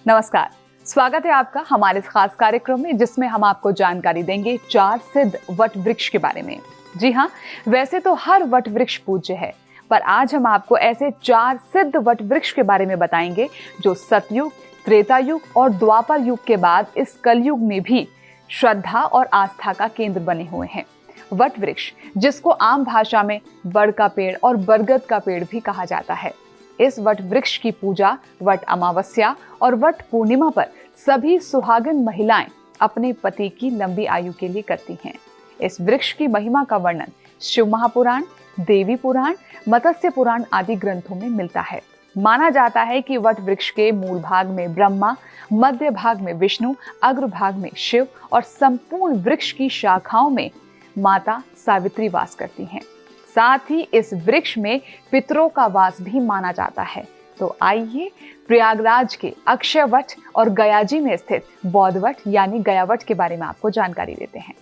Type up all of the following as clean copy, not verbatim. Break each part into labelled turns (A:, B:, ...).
A: नमस्कार, स्वागत है आपका हमारे इस खास कार्यक्रम में जिसमें हम आपको जानकारी देंगे 4 सिद्ध वट वृक्ष के बारे में। जी हाँ, वैसे तो हर वट वृक्ष पूज्य है, पर आज हम आपको ऐसे 4 सिद्ध वट वृक्ष के बारे में बताएंगे जो सतयुग, त्रेता युग और द्वापर युग के बाद इस कलयुग में भी श्रद्धा और आस्था का केंद्र बने हुए हैं। वट वृक्ष, जिसको आम भाषा में बड़ का पेड़ और बरगद का पेड़ भी कहा जाता है, इस वट वृक्ष की पूजा वट अमावस्या और वट पूर्णिमा पर सभी सुहागिन महिलाएं अपने पति की लंबी आयु के लिए करती हैं। इस वृक्ष की महिमा का वर्णन शिव महापुराण, देवी पुराण, मत्स्य पुराण आदि ग्रंथों में मिलता है। माना जाता है कि वट वृक्ष के मूल भाग में ब्रह्मा, मध्य भाग में विष्णु, अग्र भाग में शिव और संपूर्ण वृक्ष की शाखाओं में माता सावित्री वास करती हैं। साथ ही इस वृक्ष में पितरों का वास भी माना जाता है। तो आइए प्रयागराज के अक्षय वट और गयाजी में स्थित बौद्ध वट यानी गया वट के बारे में आपको जानकारी देते हैं।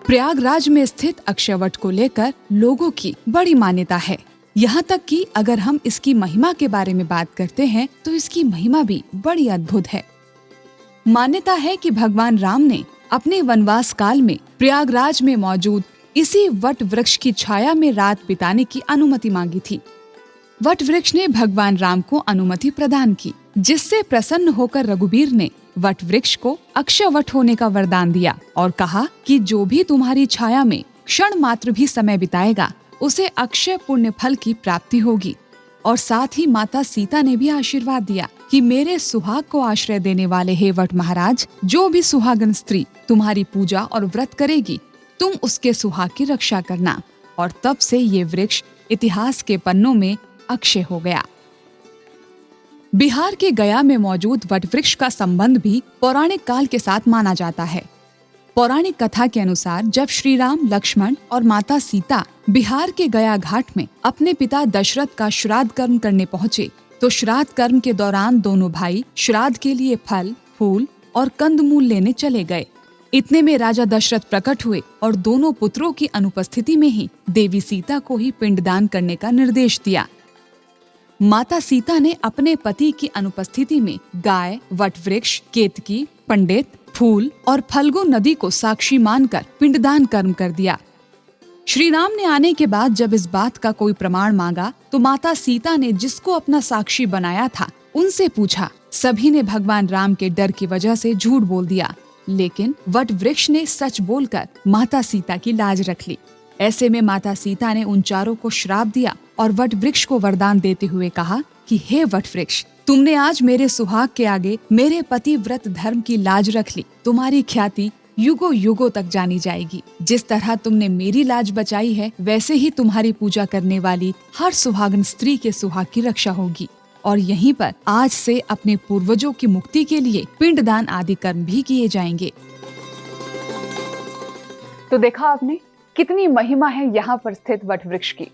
B: प्रयागराज में स्थित अक्षयवट को लेकर लोगों की बड़ी मान्यता है। यहाँ तक कि अगर हम इसकी महिमा के बारे में बात करते हैं तो इसकी महिमा भी बड़ी अद्भुत है। मान्यता है कि भगवान राम ने अपने वनवास काल में प्रयागराज में मौजूद इसी वट वृक्ष की छाया में रात बिताने की अनुमति मांगी थी। वट वृक्ष ने भगवान राम को अनुमति प्रदान की, जिससे प्रसन्न होकर रघुबीर ने वट वृक्ष को अक्षय वट होने का वरदान दिया और कहा कि जो भी तुम्हारी छाया में क्षण मात्र भी समय बिताएगा उसे अक्षय पुण्य फल की प्राप्ति होगी। और साथ ही माता सीता ने भी आशीर्वाद दिया कि मेरे सुहाग को आश्रय देने वाले हे वट महाराज, जो भी सुहागन स्त्री तुम्हारी पूजा और व्रत करेगी तुम उसके सुहाग की रक्षा करना। और तब से ये वृक्ष इतिहास के पन्नों में अक्षय हो गया। बिहार के गया में मौजूद वट वृक्ष का संबंध भी पौराणिक काल के साथ माना जाता है। पौराणिक कथा के अनुसार जब श्री राम, लक्ष्मण और माता सीता बिहार के गया घाट में अपने पिता दशरथ का श्राद्ध कर्म करने पहुँचे तो श्राद्ध कर्म के दौरान दोनों भाई श्राद्ध के लिए फल, फूल और कंदमूल लेने चले गए। इतने में राजा दशरथ प्रकट हुए और दोनों पुत्रों की अनुपस्थिति में ही देवी सीता को ही पिंडदान करने का निर्देश दिया। माता सीता ने अपने पति की अनुपस्थिति में गाय, वट वृक्ष, केतकी, पंडित, फूल और फल्गु नदी को साक्षी मानकर पिंडदान कर्म कर दिया। श्री राम ने आने के बाद जब इस बात का कोई प्रमाण मांगा तो माता सीता ने जिसको अपना साक्षी बनाया था उनसे पूछा। सभी ने भगवान राम के डर की वजह से झूठ बोल दिया, लेकिन वट वृक्ष ने सच बोलकर माता सीता की लाज रख ली। ऐसे में माता सीता ने उन चारों को श्राप दिया और वट वृक्ष को वरदान देते हुए कहा कि हे वट वृक्ष, तुमने आज मेरे सुहाग के आगे मेरे पति व्रत धर्म की लाज रख ली। तुम्हारी ख्याति युगों युगों तक जानी जाएगी। जिस तरह तुमने मेरी लाज बचाई है वैसे ही तुम्हारी पूजा करने वाली हर सुहागन स्त्री के सुहाग की रक्षा होगी। और यहीं पर आज से अपने पूर्वजों की मुक्ति के लिए पिंडदान आदि कर्म भी किए जाएंगे।
A: तो देखा आपने कितनी महिमा है यहाँ पर स्थित वट वृक्ष की।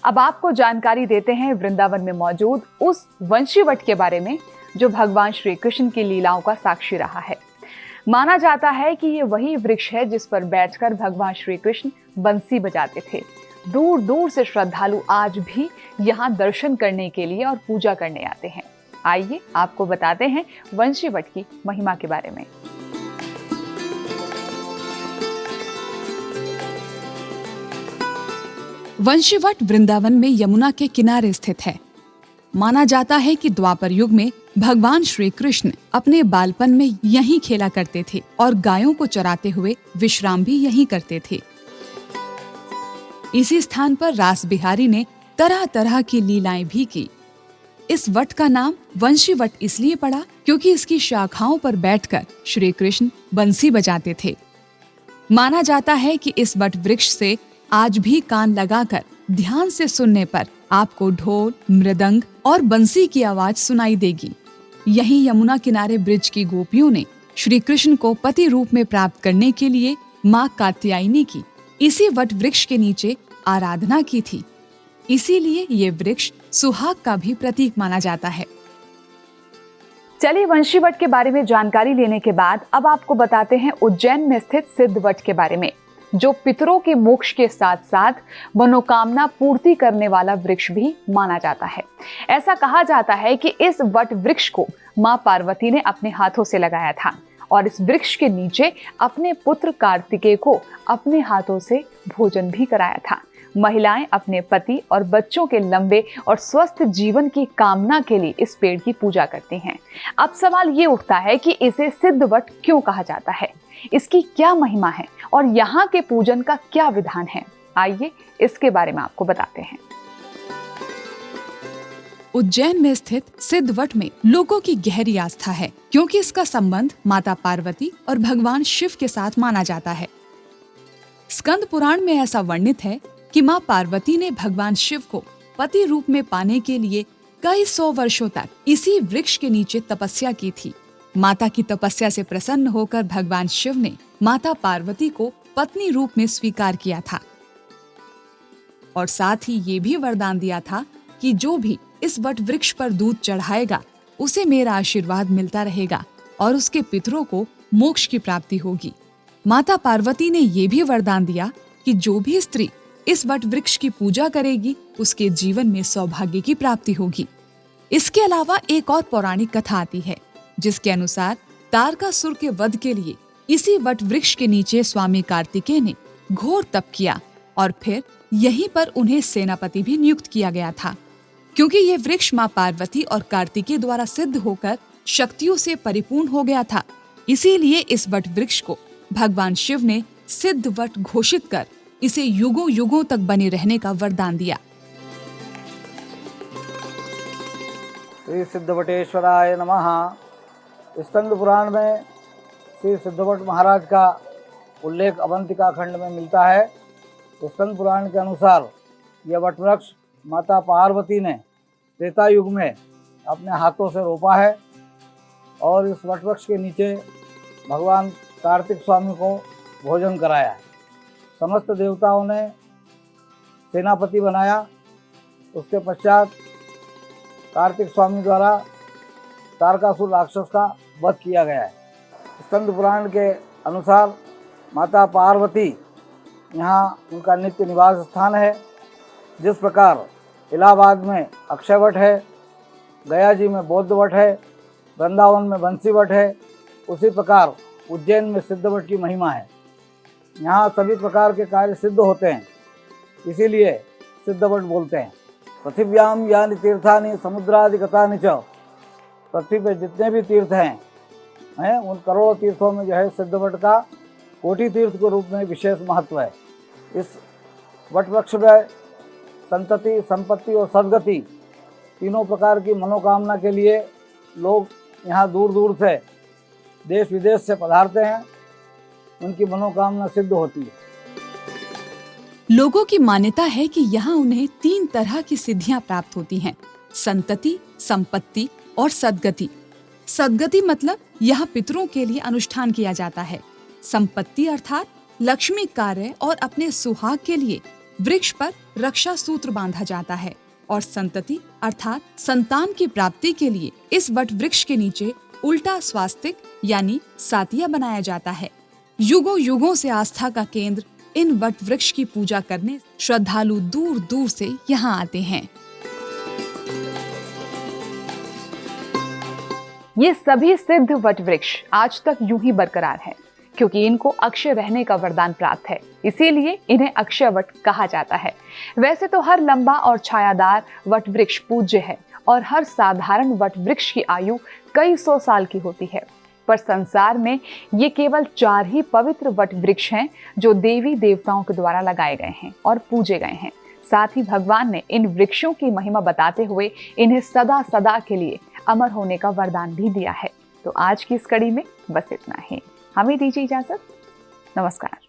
A: अब आपको जानकारी देते हैं वृंदावन में मौजूद उस वंशी वट के बारे में जो भगवान श्री कृष्ण की लीलाओं का साक्षी रहा है। माना जाता है कि ये वही वृक्ष है जिस पर बैठकर भगवान श्री कृष्ण बंसी बजाते थे। दूर दूर से श्रद्धालु आज भी यहाँ दर्शन करने के लिए और पूजा करने आते हैं। आइए आपको बताते हैं वंशी वट की महिमा के बारे में।
B: वंशी वट वृंदावन में यमुना के किनारे स्थित है। माना जाता है कि द्वापर युग में भगवान श्री कृष्ण अपने बालपन में यहीं खेला करते थे और गायों को चराते हुए विश्राम भी यहीं करते थे। इसी स्थान पर रास बिहारी ने तरह तरह की लीलाएं भी की। इस वट का नाम वंशी वट इसलिए पड़ा क्योंकि इसकी शाखाओं पर बैठकर श्री कृष्ण बंसी बजाते थे। माना जाता है कि इस वट वृक्ष से आज भी कान लगाकर ध्यान से सुनने पर आपको ढोल, मृदंग और बंसी की आवाज सुनाई देगी। यहीं यमुना किनारे ब्रिज की गोपियों ने श्री कृष्ण को पति रूप में प्राप्त करने के लिए माँ कात्यायनी की इसी वट वृक्ष के नीचे आराधना की थी। इसीलिए ये वृक्ष सुहाग का भी प्रतीक माना जाता है।
A: चलिए वंशी वट के बारे में जानकारी लेने के बाद अब आपको बताते हैं उज्जैन में स्थित सिद्ध वट के बारे में। जो पितरों के मोक्ष के साथ साथ मनोकामना पूर्ति करने वाला वृक्ष भी माना जाता है। ऐसा कहा जाता है कि इस वट वृक्ष को मां पार्वती ने अपने हाथों से लगाया था और इस वृक्ष के नीचे अपने पुत्र कार्तिकेय को अपने हाथों से भोजन भी कराया था। महिलाएं अपने पति और बच्चों के लंबे और स्वस्थ जीवन की कामना के लिए इस पेड़ की पूजा करती हैं। अब सवाल ये उठता है कि इसे सिद्ध वट क्यों कहा जाता है, इसकी क्या महिमा है और यहाँ के पूजन का क्या विधान है। आइए इसके बारे में आपको बताते हैं।
B: उज्जैन में स्थित सिद्ध वट में लोगों की गहरी आस्था है, क्योंकि इसका संबंध माता पार्वती और भगवान शिव के साथ माना जाता है। स्कंद पुराण में ऐसा वर्णित है कि मां पार्वती ने भगवान शिव को पति रूप में पाने के लिए कई 100 वर्षों तक इसी वृक्ष के नीचे तपस्या की थी। माता की तपस्या से प्रसन्न होकर भगवान शिव ने माता पार्वती को पत्नी रूप में स्वीकार किया था और साथ ही ये भी वरदान दिया था कि जो भी इस वट वृक्ष पर दूध चढ़ाएगा उसे मेरा आशीर्वाद मिलता रहेगा और उसके पितरों को मोक्ष की प्राप्ति होगी। माता पार्वती ने ये भी वरदान दिया कि जो भी स्त्री इस वट वृक्ष की पूजा करेगी उसके जीवन में सौभाग्य की प्राप्ति होगी। इसके अलावा एक और पौराणिक कथा आती है जिसके अनुसार तारकासुर के वध के लिए इसी वट वृक्ष के नीचे स्वामी कार्तिकेय ने घोर तप किया और फिर यहीं पर उन्हें सेनापति भी नियुक्त किया गया था। क्योंकि ये वृक्ष मां पार्वती और कार्तिकेय द्वारा सिद्ध होकर शक्तियों से परिपूर्ण हो गया था, इसीलिए इस वट वृक्ष को भगवान शिव ने सिद्ध वट घोषित कर इसे युगों युगों तक बने रहने का वरदान दिया।
C: श्री सिद्धवटेश्वराय नमः। स्कंद पुराण में श्री सिद्धवट महाराज का उल्लेख अवंतिका खंड में मिलता है। स्कंद पुराण के अनुसार यह वटवृक्ष माता पार्वती ने त्रेता युग में अपने हाथों से रोपा है और इस वटवृक्ष के नीचे भगवान कार्तिक स्वामी को भोजन कराया है। समस्त देवताओं ने सेनापति बनाया। उसके पश्चात कार्तिक स्वामी द्वारा तारकासुर राक्षस का वध किया गया है। स्कंद पुराण के अनुसार माता पार्वती यहाँ उनका नित्य निवास स्थान है। जिस प्रकार इलाहाबाद में अक्षयवट है, गया जी में बौद्ध वट है, वृंदावन में बंसी वट है, उसी प्रकार उज्जैन में सिद्धवट की महिमा है। यहाँ सभी प्रकार के कार्य सिद्ध होते हैं, इसीलिए सिद्धवट बोलते हैं। पृथिव्याम यानि तीर्थानि समुद्रादिगतानि च, पृथ्वी पे जितने भी तीर्थ हैं उन करोड़ों तीर्थों में जो है सिद्धवट का कोटि तीर्थ के रूप में विशेष महत्व है। इस वट वृक्ष में संतति, संपत्ति और सद्गति तीनों प्रकार की मनोकामना के लिए लोग यहाँ दूर दूर से देश विदेश से पधारते हैं, उनकी मनोकामना सिद्ध होती है।
B: लोगों की मान्यता है कि यहाँ उन्हें 3 तरह की सिद्धियां प्राप्त होती हैं: संतति, संपत्ति और सद्गति। सद्गति मतलब यहाँ पितरों के लिए अनुष्ठान किया जाता है। संपत्ति अर्थात लक्ष्मी कार्य और अपने सुहाग के लिए वृक्ष पर रक्षा सूत्र बांधा जाता है। और संतति अर्थात संतान की प्राप्ति के लिए इस वट वृक्ष के नीचे उल्टा स्वास्तिक यानी सातिया बनाया जाता है। युगों युगों से आस्था का केंद्र इन वट वृक्ष की पूजा करने श्रद्धालु दूर दूर से यहाँ आते हैं।
A: ये सभी सिद्ध वट वृक्ष आज तक यूं ही बरकरार हैं, क्योंकि इनको अक्षय रहने का वरदान प्राप्त है, इसीलिए इन्हें अक्षय वट कहा जाता है। वैसे तो हर लंबा और छायादार वट वृक्ष पूज्य है और हर साधारण वट वृक्ष की आयु कई 100 साल की होती है, पर संसार में ये केवल 4 ही पवित्र वट वृक्ष हैं जो देवी देवताओं के द्वारा लगाए गए हैं और पूजे गए हैं। साथ ही भगवान ने इन वृक्षों की महिमा बताते हुए इन्हें सदा सदा के लिए अमर होने का वरदान भी दिया है। तो आज की इस कड़ी में बस इतना ही। हमें दीजिए इजाजत। नमस्कार।